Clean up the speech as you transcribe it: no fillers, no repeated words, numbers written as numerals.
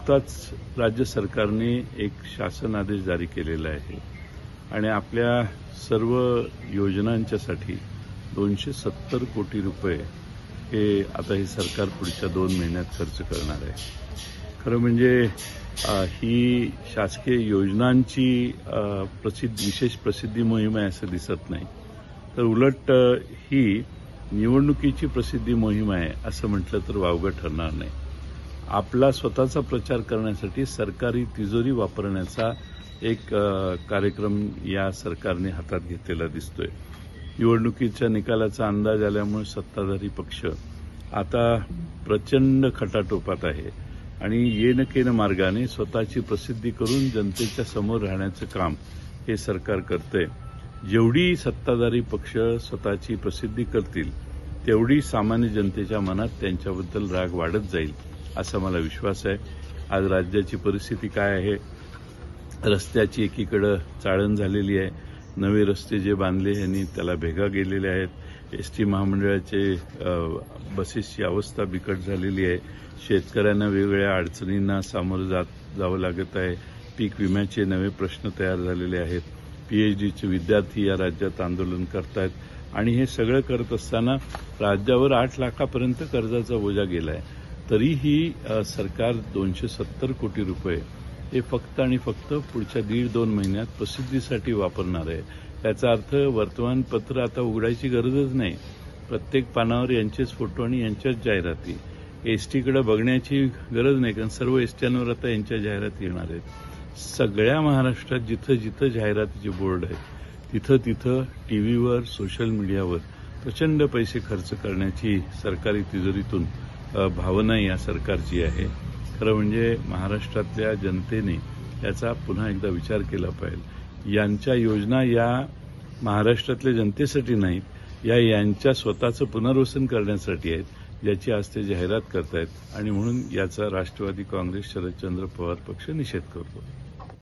नुकताच राज्य सरकारने एक शासन आदेश जारी केलेला आहे आणि आपल्या सर्व योजनांच्यासाठी 270 कोटी रुपये हे आता हे सरकार पुढच्या 2 महिन्यात खर्च करणार आहे. खरं म्हणजे ही शासकीय योजनांची विशेष प्रसिद्धी मोहीम आहे असं दिसत नाही, तर उलट ही निवडणुकीची प्रसिद्धी मोहीम आहे असं म्हटलं तर वावगं ठरणार नाही. आपला स्वतःचा प्रचार करण्यासाठी सरकारी तिजोरी वापरण्याचा एक कार्यक्रम या सरकारने हातात घेतलेला दिसतोय. निवडणुकीच्या निकालाचा अंदाज आल्यामुळे सत्ताधारी पक्ष आता प्रचंड खटाटोपात आहे आणि येनकेन मार्गाने स्वतःची प्रसिद्धी करून जनतेच्या समोर राहण्याचं काम हे सरकार करतंय. जेवढी सत्ताधारी पक्ष स्वतःची प्रसिद्धी करतील तेवढी सामान्य जनतेच्या मनात त्यांच्याबद्दल राग वाढत जाईल असा मला विश्वास आहे. आज राज्याची परिस्थिती काय आहे? रस्त्याची एकीकडे चाळण झालेली आहे. नवे रस्ते जे बांधले यांनी त्याला भेगा गेलेल्या आहेत. एसटी महामंडळाचे बसेसची अवस्था बिकट झालेली आहे. शेतकऱ्यांना वेगवेगळ्या अडचणींना सामोरं जावं लागत आहे. पीक विम्याचे नवे प्रश्न तयार झालेले आहेत. पीएचडीचे विद्यार्थी या राज्यात आंदोलन करतायत आणि हे सगळं करत असताना राज्यावर 8 लाखापर्यंत कर्जाचा बोजा गेला आहे. तरीही सरकार 270 कोटी रुपये हे फक्त आणि फक्त पुढच्या 1.5-2 महिन्यात प्रसिद्धीसाठी वापरणार आहे. याचा अर्थ वर्तमानपत्र आता उघडायची गरजच नाही. प्रत्येक पानावर यांचेच फोटो आणि यांच्याच जाहिराती. एसटीकडे बघण्याची गरज नाही, कारण सर्व एसट्यांवर आता यांच्या जाहिराती येणार आहेत. सगळ्या महाराष्ट्रात जिथं जिथं जाहिरातीचे बोर्ड आहेत तिथं टीव्हीवर, सोशल मीडियावर प्रचंड पैसे खर्च करण्याची सरकारी तिजोरीतून भावना या सरकारची आहे. खरं म्हणजे महाराष्ट्रातल्या जनतेने याचा पुन्हा एकदा विचार केला पाहिजे. यांच्या योजना या महाराष्ट्रातल्या जनतेसाठी नाहीत, यांच्या स्वतःचं पुनर्वसन करण्यासाठी आहेत, ज्याची आज ते जाहिरात करतायत आणि म्हणून याचा राष्ट्रवादी काँग्रेस शरदचंद्र पवार पक्ष निषेध करतो.